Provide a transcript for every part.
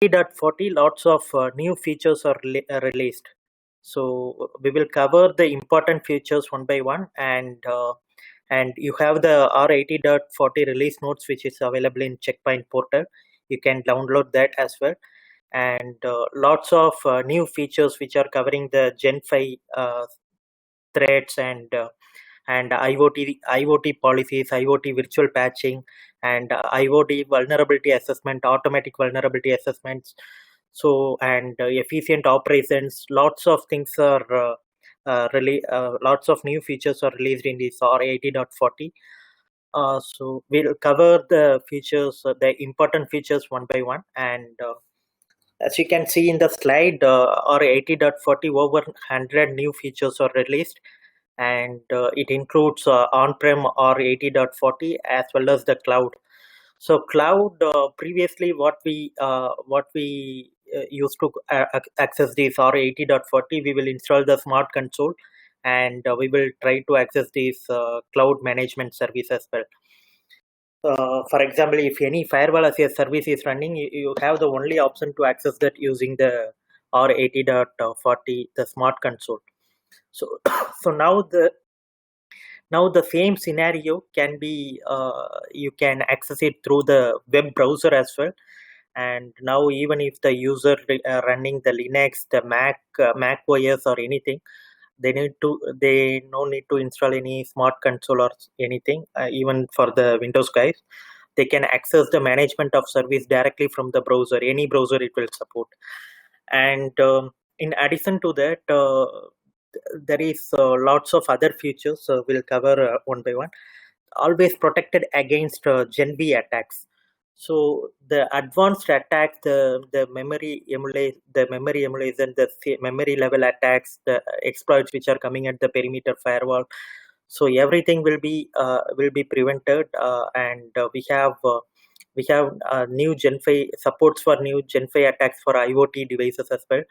80.40, lots of new features are released. So we will cover the important features one by one, and you have the R80.40 release notes, which is available in Checkpoint portal. You can download that as well, and lots of new features which are covering the Gen 5 threats and IoT policies, IoT virtual patching, and IoT vulnerability assessment, automatic vulnerability assessments. So and efficient operations. Lots of things are lots of new features are released in this R80.40. So we'll cover the features, the important features one by one, and as you can see in the slide, R80.40 over 100 new features are released, and it includes on-prem R80.40 as well as the cloud. So cloud, previously what we used to access this R80.40, we will install the smart console, and we will try to access this cloud management service as well. For example, if any firewall as a service is running, you have the only option to access that using the R80.40, the smart console. So so now the same scenario can be you can access it through the web browser as well. And now even if the user running the Linux, the Mac OS or anything, they no need to install any smart console or anything. Even for the Windows guys, they can access the management of service directly from the browser, any browser it will support. And in addition to that, there is lots of other features we'll cover one by one. Always protected against Gen V attacks. So the advanced attacks, the memory emulation, the memory level attacks, the exploits which are coming at the perimeter firewall. So everything will be prevented, and we have new Gen 5 supports for new Gen 5 attacks for IoT devices as well.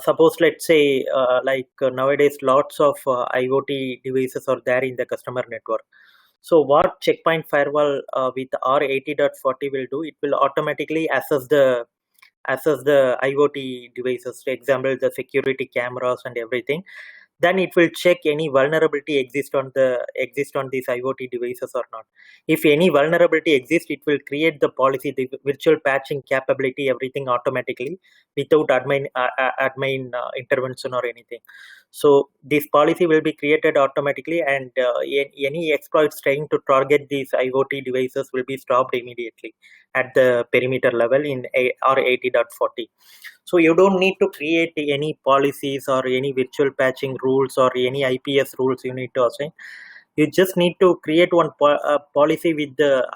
Suppose let's say nowadays lots of IoT devices are there in the customer network. So what Checkpoint Firewall with R80.40 will do, it will automatically assess the IoT devices, for example, the security cameras and everything. Then it will check any vulnerability exist on these IoT devices or not. If any vulnerability exists, it will create the policy, the virtual patching capability, everything automatically without admin intervention or anything. So this policy will be created automatically, and any exploits trying to target these IoT devices will be stopped immediately at the perimeter level in R80.40. So you don't need to create any policies or any virtual patching rules or any IPS rules you need to assign. You just need to create one policy with the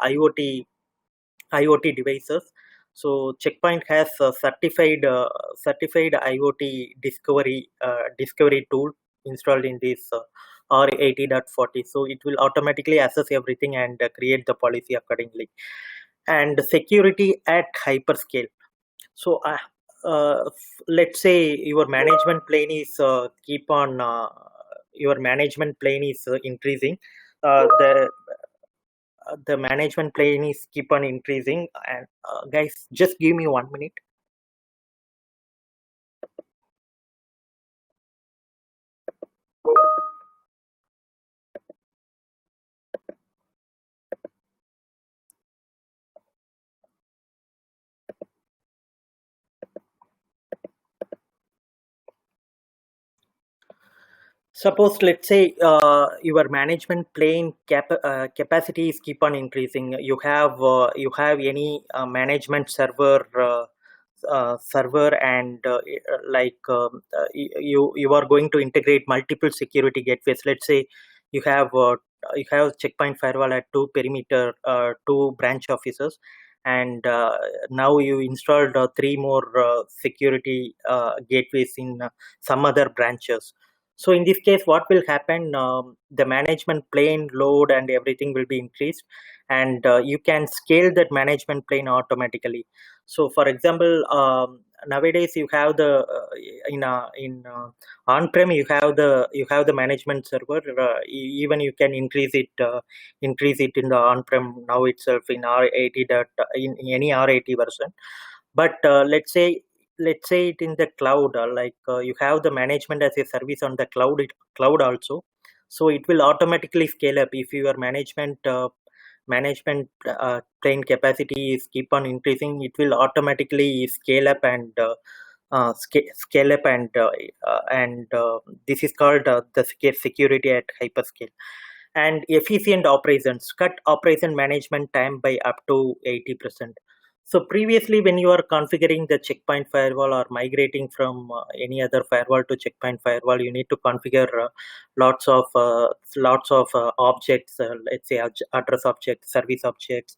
IoT devices. So Checkpoint has a certified IoT discovery tool installed in this R80.40. So it will automatically assess everything and create the policy accordingly. And security at hyperscale. So let's say your management plane is increasing. The management plane is keep on increasing, and guys, just give me 1 minute. Suppose let's say your management plane capacity is keep on increasing. You have any management server and you are going to integrate multiple security gateways. Let's say you have Checkpoint Firewall at two branch offices, and now you installed 3 more security gateways in some other branches. So in this case, what will happen? The management plane load and everything will be increased, and you can scale that management plane automatically. So for example, nowadays you have the in on-prem you have the management server. Even you can increase it in the on-prem now itself in R80 in any R80 version. But let's say it in the cloud, you have the management as a service on the cloud also. So it will automatically scale up if your management train capacity is keep on increasing. It will automatically scale up and scale up and this is called the security at hyperscale. And efficient operations cut operation management time by up to 80%. So previously, when you are configuring the checkpoint firewall or migrating from any other firewall to checkpoint firewall, you need to configure lots of objects, let's say address objects, service objects,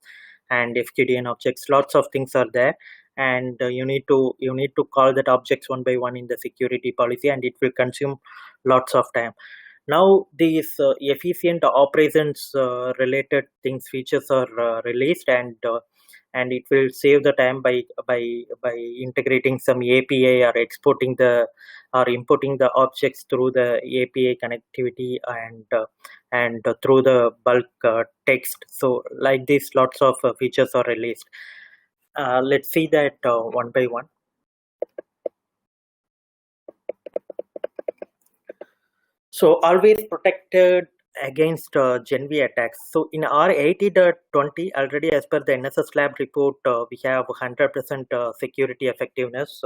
and FQDN objects. Lots of things are there, and you need to call that objects one by one in the security policy, and it will consume lots of time. Now these efficient operations related things features are released, and it will save the time by integrating some API or exporting the or importing the objects through the API connectivity and through the bulk text. So like this, lots of features are released. Let's see that one by one. So always protected against Gen V attacks. So in R80.20, already as per the NSS Lab report, we have 100% security effectiveness,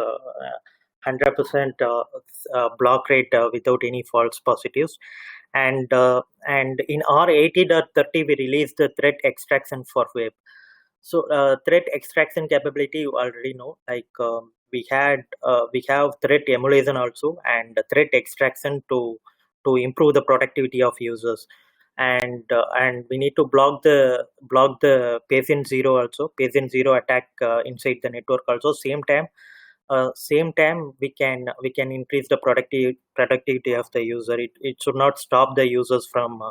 100% block rate without any false positives. And in R80.30, we released the threat extraction for web. So threat extraction capability, you already know, we have threat emulation also, and threat extraction to improve the productivity of users, and we need to block the patient zero also, patient zero attack inside the network also. Same time we can increase the productivity of the user. It should not stop the users from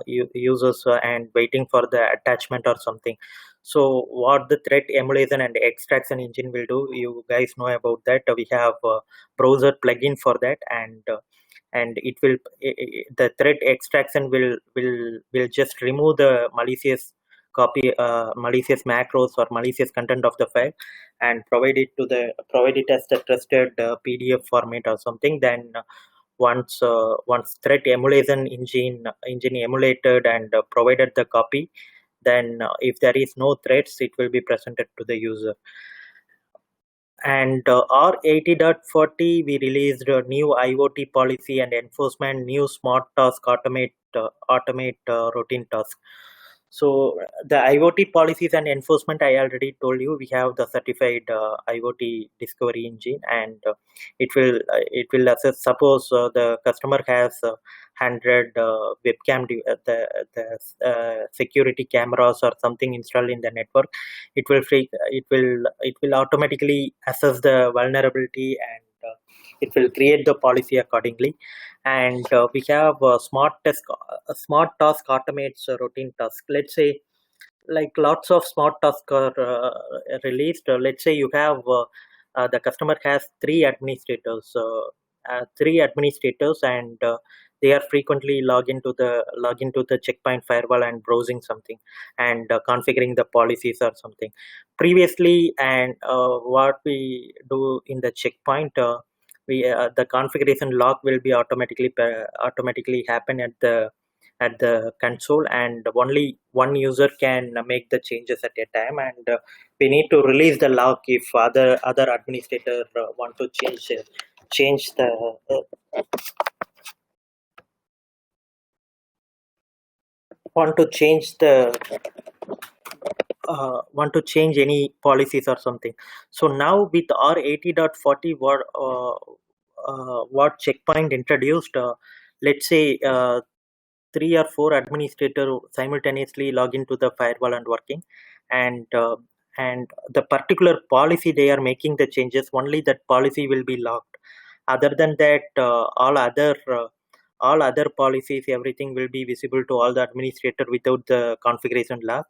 users and waiting for the attachment or something. So what the threat emulation and extraction engine will do, you guys know about that. We have a browser plugin for that, and it will the threat extraction will just remove the malicious malicious macros or malicious content of the file and provide it as the trusted PDF format or something. Then once threat emulation engine emulated and provided the copy, then if there is no threats, it will be presented to the user. And R80.40, we released a new IoT policy and enforcement, new smart task automate routine task. So the IoT policies and enforcement, I already told you, we have the certified IoT discovery engine, and it will assess. Suppose the customer has 100 webcam, the security cameras or something installed in the network. It will automatically assess the vulnerability, and it will create the policy accordingly. And we have smart task automates routine task. Let's say, like, lots of smart tasks are released. Let's say you have the customer has three administrators, and they are frequently log into the checkpoint firewall and browsing something and configuring the policies or something previously. And what we do in the checkpoint, the configuration lock will be automatically happen at the console, and only one user can make the changes at a time, and we need to release the lock if other administrator want to change the want to change any policies or something. So now with R80.40, what checkpoint introduced, let's say 3 or 4 administrators simultaneously log into the firewall and working, and the particular policy they are making the changes, only that policy will be locked. Other than that, all other policies, everything will be visible to all the administrator without the configuration lock.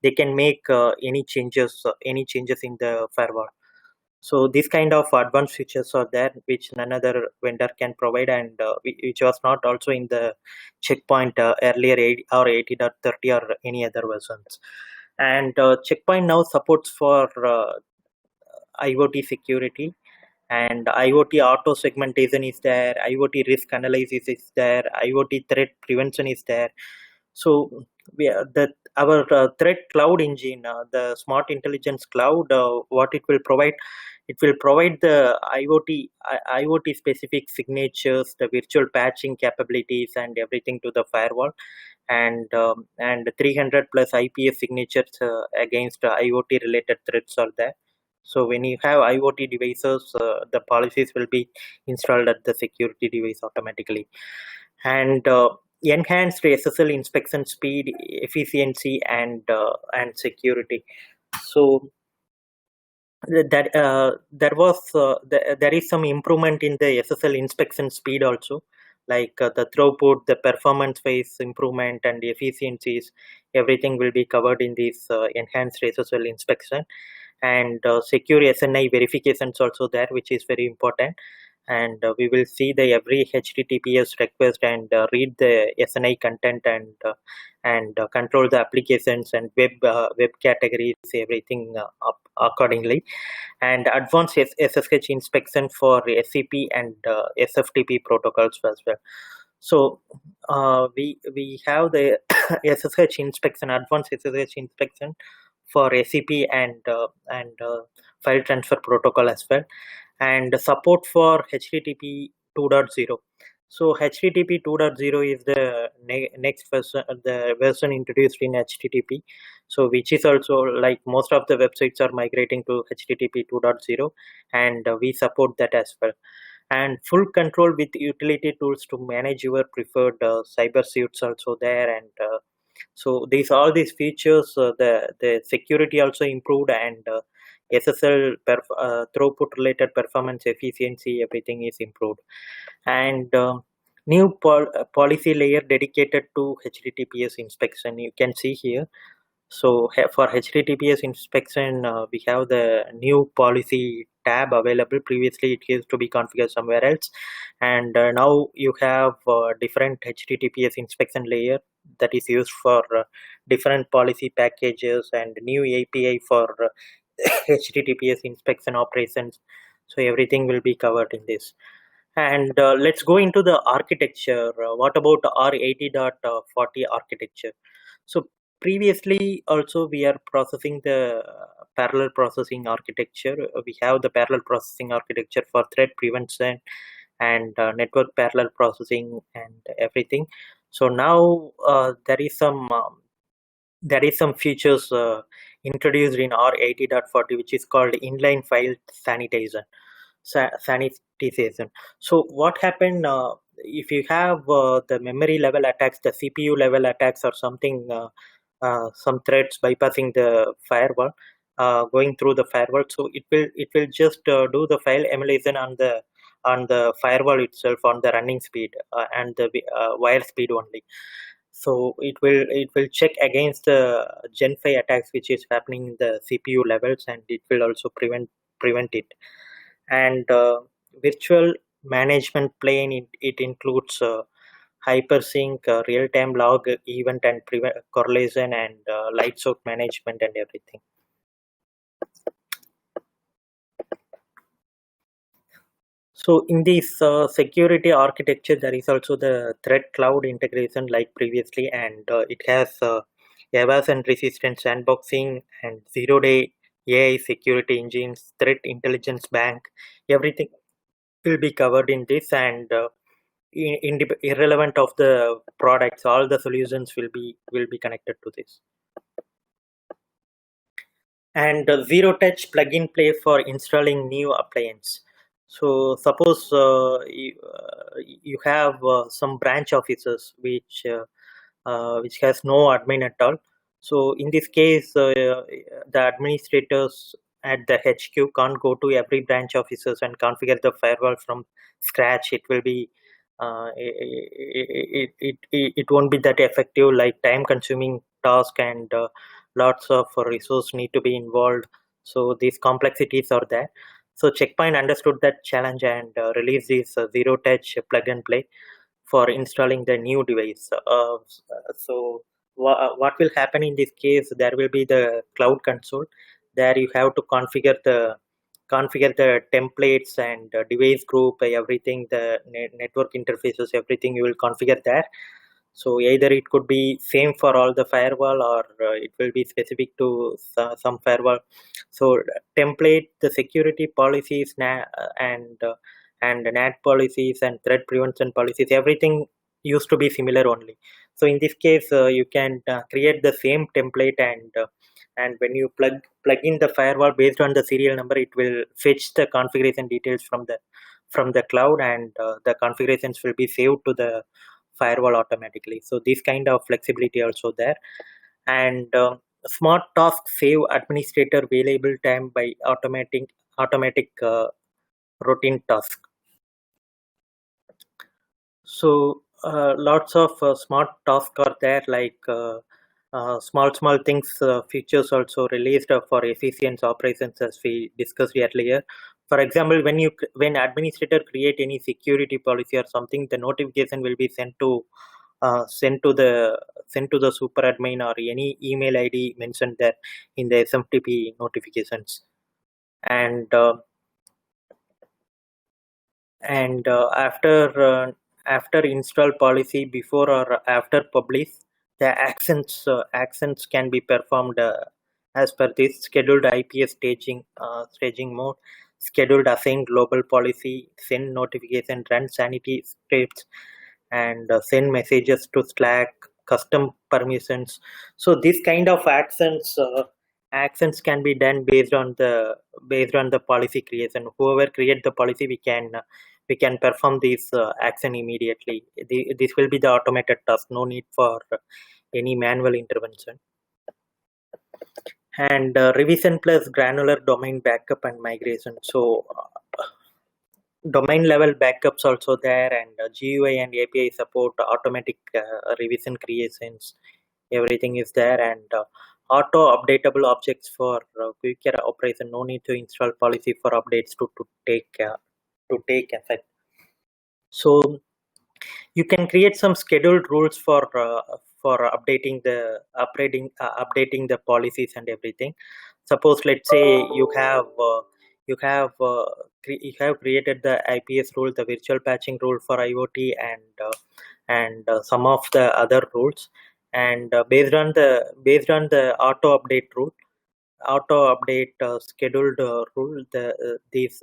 They can make any changes in the firewall. So this kind of advanced features are there, which none other vendor can provide, and which was not also in the checkpoint earlier or 80.30 or any other versions. And checkpoint now supports for IoT security, and IoT auto segmentation is there, IoT risk analysis is there, IoT threat prevention is there. So our threat cloud engine, the smart intelligence cloud, what it will provide the IoT specific signatures, the virtual patching capabilities, and everything to the firewall, and 300 plus IPS signatures against IoT related threats are there. So when you have IoT devices, the policies will be installed at the security device automatically, and enhanced SSL inspection speed, efficiency, and security. So there is some improvement in the SSL inspection speed also, like the throughput, the performance phase improvement, and the efficiencies. Everything will be covered in this enhanced SSL inspection, and secure SNI verifications also there, which is very important. And we will see the every HTTPS request and read the SNI content, and control the applications and web categories, everything up accordingly, and advanced SSH inspection for SCP and SFTP protocols as well. So we have the SSH inspection, advanced SSH inspection for SCP and file transfer protocol as well, and support for HTTP 2.0. So HTTP 2.0 is the next version, the version introduced in HTTP. So which is also, like, most of the websites are migrating to HTTP 2.0, and we support that as well. And full control with utility tools to manage your preferred cyber suites also there, and so all these features, the security also improved, and SSL throughput related performance, efficiency, everything is improved, and new policy layer dedicated to HTTPS inspection, you can see here. So for HTTPS inspection, we have the new policy tab available. Previously, it used to be configured somewhere else, and now you have different HTTPS inspection layer that is used for different policy packages, and new API for HTTPS inspection operations. So everything will be covered in this. And let's go into the architecture. What about R80.40 architecture? So previously also we are processing the parallel processing architecture. We have the parallel processing architecture for threat prevention and network parallel processing and everything. So now there is some features introduced in R80.40, which is called inline file sanitization. So what happened if you have the memory level attacks, the CPU level attacks, or something, some threads bypassing the firewall, going through the firewall? So it will just do the file emulation on the firewall itself, on the running speed and the wire speed only. So it will check against the Gen 5 attacks which is happening in the CPU levels, and it will also prevent it. And virtual management plane, it includes hypersync, real-time log event and correlation, and lights out management and everything. So in this security architecture, there is also the threat cloud integration like previously, and it has AWAS and resistant sandboxing and zero-day AI security engines, threat intelligence bank, everything will be covered in this, and irrelevant of the products, all the solutions will be connected to this. And zero touch plug and play for installing new appliance. So suppose you have some branch offices which has no admin at all. So in this case, the administrators at the HQ can't go to every branch offices and configure the firewall from scratch. It will be it won't be that effective, like time consuming task, and lots of resource need to be involved. So these complexities are there. So Checkpoint understood that challenge and released this zero touch plug and play for installing the new device. So what will happen in this case? There will be the cloud console. There you have to configure the configure the templates and device group, everything, the network interfaces, everything you will configure there. So either it could be same for all the firewall, or it will be specific to some firewall. So template, the security policies, and NAT policies and threat prevention policies, everything used to be similar only. So in this case, you can create the same template, and when you plug in the firewall based on the serial number, it will fetch the configuration details from the cloud, and the configurations will be saved to the firewall automatically. So this kind of flexibility also there. And smart task save administrator available time by automatic routine task. So lots of smart tasks are there, like small things, features also released for efficient operations, as we discussed earlier. For example, when administrator create any security policy or something, the notification will be sent to the super admin or any email ID mentioned there in the SMTP notifications. And after install policy, before or after publish, the actions can be performed as per this scheduled IPS staging mode, scheduled assigned global policy, send notification, run sanity scripts, and send messages to Slack, custom permissions. So this kind of actions can be done based on the policy creation. Whoever create the policy, we can perform this action immediately. This will be the automated task, no need for any manual intervention. And revision plus granular domain backup and migration. So domain level backups also there, and GUI and API support automatic revision creations, everything is there. And auto updatable objects for quicker operation, no need to install policy for updates to take effect. So you can create some scheduled rules for updating the policies and everything. Suppose, let's say you have created the IPS rule, the virtual patching rule for IoT, and some of the other rules. And based on the auto update rule, scheduled rule, these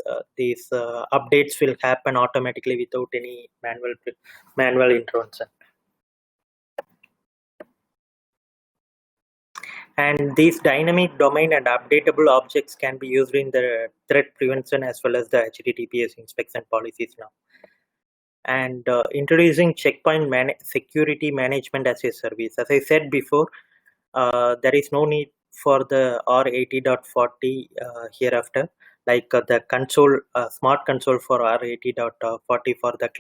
updates will happen automatically without any manual intervention. And these dynamic domain and updatable objects can be used in the threat prevention as well as the HTTPS inspection policies now. And introducing checkpoint security management as a service. As I said before, there is no need for the R80.40 hereafter, like the console, smart console for R80.40 for the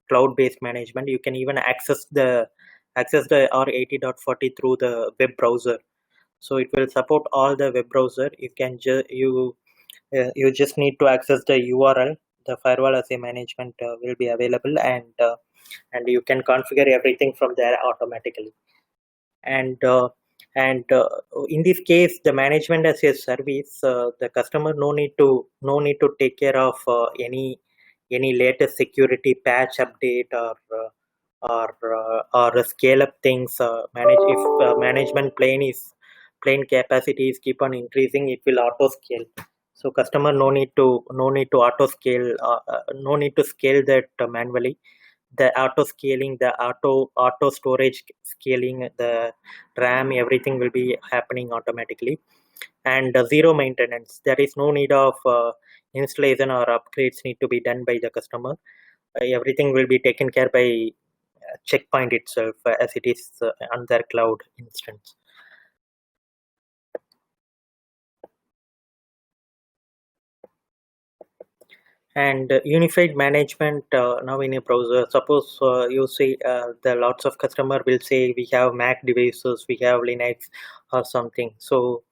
cloud-based management. You can even access the R80.40 through the web browser. So it will support all the web browser. You just need to access the URL. The firewall as a management will be available, and you can configure everything from there automatically. And in this case, the management as a service, the customer no need to take care of any latest security patch update or scale up things. Management plane capacity is keep on increasing, it will auto scale. So customer no need to auto scale, no need to scale that manually. The auto scaling, the auto storage scaling, the RAM, everything will be happening automatically. And zero maintenance, there is no need of installation or upgrades need to be done by the customer. Everything will be taken care by Checkpoint itself, as it is on their cloud instance. And unified management now in a browser. Suppose you see the lots of customer will say we have Mac devices, we have Linux or something. So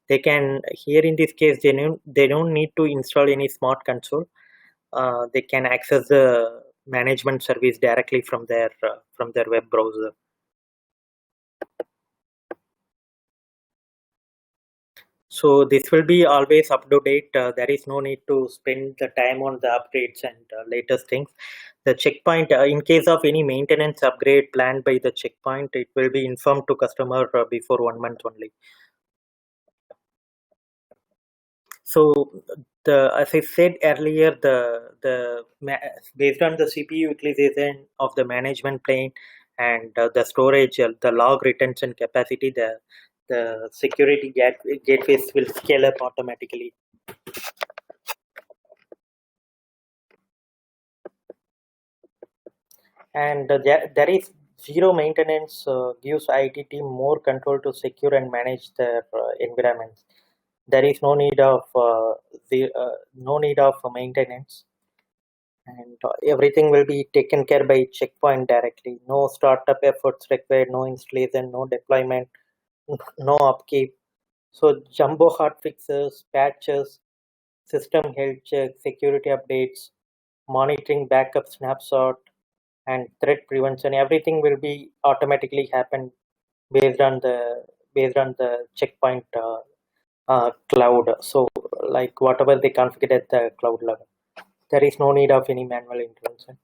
they can, here in this case, they don't need to install any smart console. They can access the management service directly from their web browser. So this will be always up to date. There is no need to spend the time on the upgrades and latest things. The checkpoint, in case of any maintenance upgrade planned by the checkpoint, it will be informed to customer before 1 month only. So as I said earlier, based on the CPU utilization of the management plane and the storage, the log retention capacity, the security gateways will scale up automatically. And there is zero maintenance, gives IT team more control to secure and manage their environments. There is no need of maintenance, and everything will be taken care by checkpoint directly. No startup efforts required, no installation, no deployment, no upkeep. So jumbo hot fixes, patches, system health check, security updates, monitoring, backup, snapshot, and threat prevention, everything will be automatically happen based on the checkpoint cloud. So like whatever they configure at the cloud level, there is no need of any manual intervention.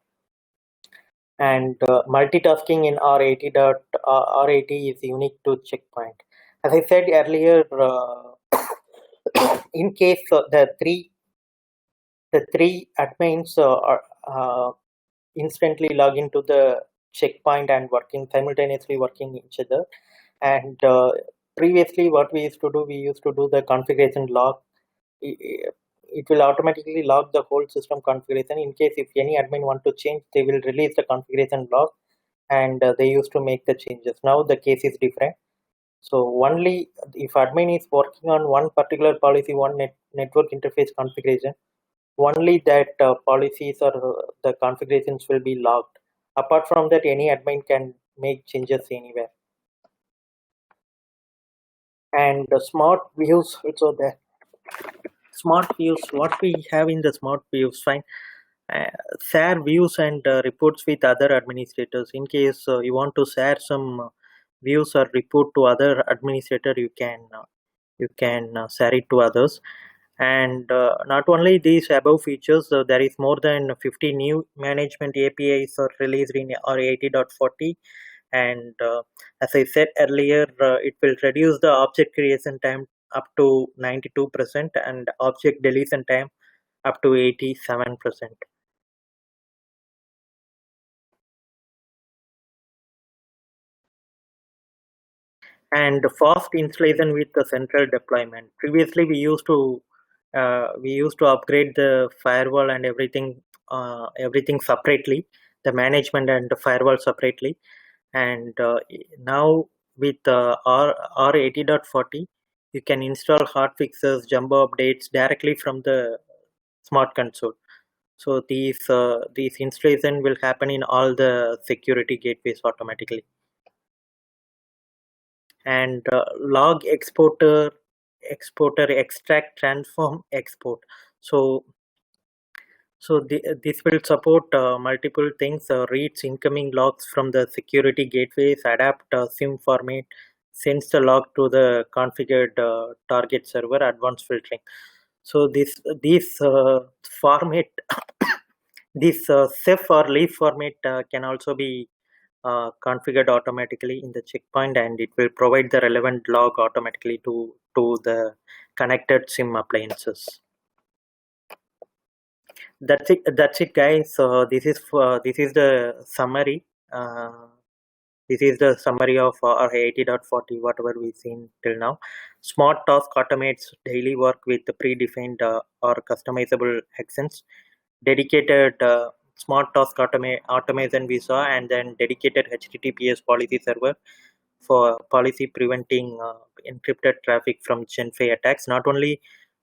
And multitasking in R80 is unique to checkpoint. As I said earlier, in case the three admins are instantly log into the checkpoint and simultaneously working each other. And previously what we used to do the configuration log. It will automatically log the whole system configuration. In case if any admin want to change, they will release the configuration log, and they used to make the changes. Now the case is different. So only if admin is working on one particular policy, one network interface configuration, only that policies or the configurations will be logged. Apart from that, any admin can make changes anywhere. And the smart views also there. Smart views, what we have in the smart views, fine. Share views and reports with other administrators. In case you want to share some views or report to other administrator, you can share it to others. And not only these above features, there is more than 50 new management APIs are released in R80.40. And as I said earlier, it will reduce the object creation time up to 92% and object deletion time up to 87%. And fast installation with the central deployment. Previously we used to upgrade the firewall and everything separately, the management and the firewall separately. And now with R80.40, you can install hotfixes, jumbo updates directly from the smart console. So these installation will happen in all the security gateways automatically. And log exporter, extract, transform, export. So this will support multiple things. Reads incoming logs from the security gateways, adapt SIM format, sends the log to the configured target server, advanced filtering. So this format, this CEF or leaf format can also be configured automatically in the checkpoint, and it will provide the relevant log automatically to the connected SIM appliances. That's it guys. So this is the summary. This is the summary of our 80.40, whatever we've seen till now. Smart task automates daily work with the predefined or customizable actions. Dedicated smart task automation we saw, and then dedicated HTTPS policy server for policy preventing encrypted traffic from Gen5 attacks. Not only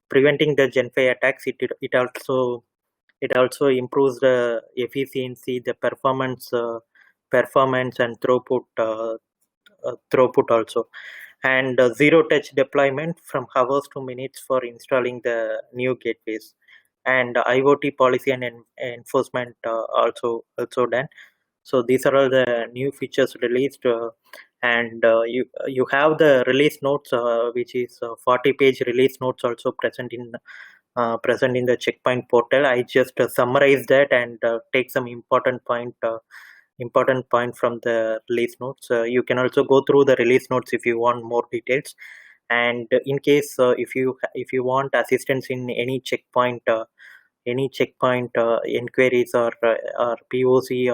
preventing the Gen5 attacks, it also improves the efficiency, the performance and throughput also. And zero touch deployment from hours to minutes for installing the new gateways. And IoT policy and enforcement also done. So these are all the new features released. and you have the release notes, which is 40-page release notes also present in the Checkpoint portal. I just summarize that and take some important point from the release notes. You can also go through the release notes if you want more details. And in case if you want assistance in any checkpoint inquiries or POC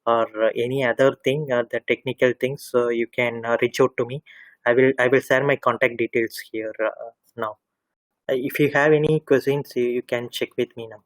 or any other thing, the technical things, you can reach out to me. I will share my contact details here now. If you have any questions, you can check with me now.